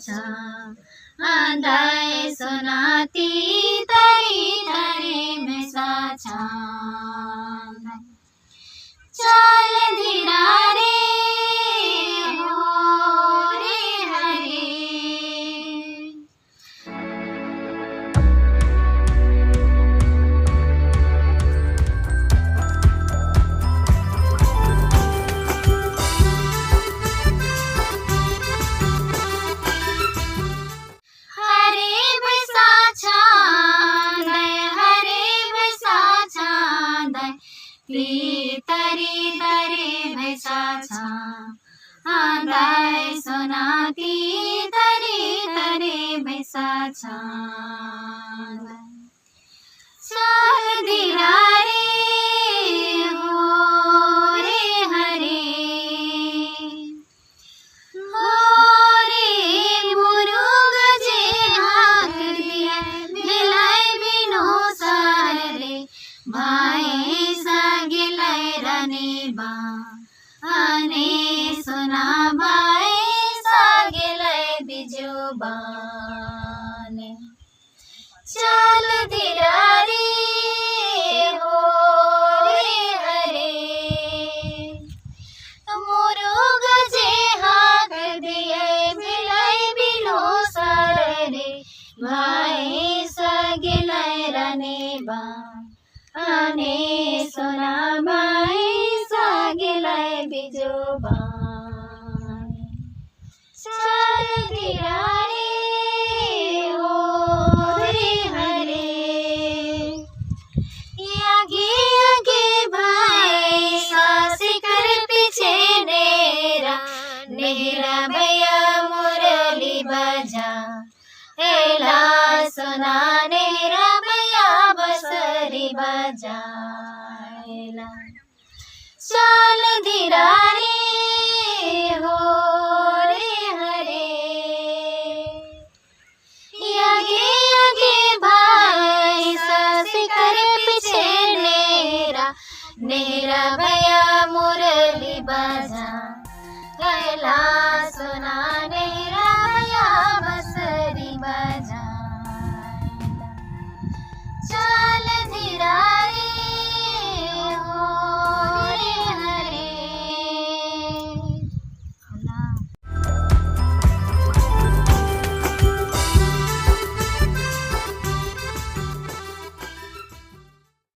साचा आंधाय सुनाती तरी तरी में साचा चल धीरा रे हो रे हरे तरी तरी भैसाचा आंधाय सुनाती तरी तरी भैसाचा चल धीरा रे हो रे हरे हो रे मुरुग जे हाक दिया भिलाई बिनो सार रे भाई बा आने सुना भाई सागिले बिजुबाने चल धीरा रे हो रे हरे मुरुग जे हाक दिए बिलाई बिलो सारे रे भाई सागिले रने बा आने सुना भाई सागिले बिजुबाने चल धीरा रे हो रे हरे आगे आगे भाई सासी कर पीछे नेरा नेरा भैया मुरली बजा एला सुना नेरा भैया बसरी बजाएला चल धीरा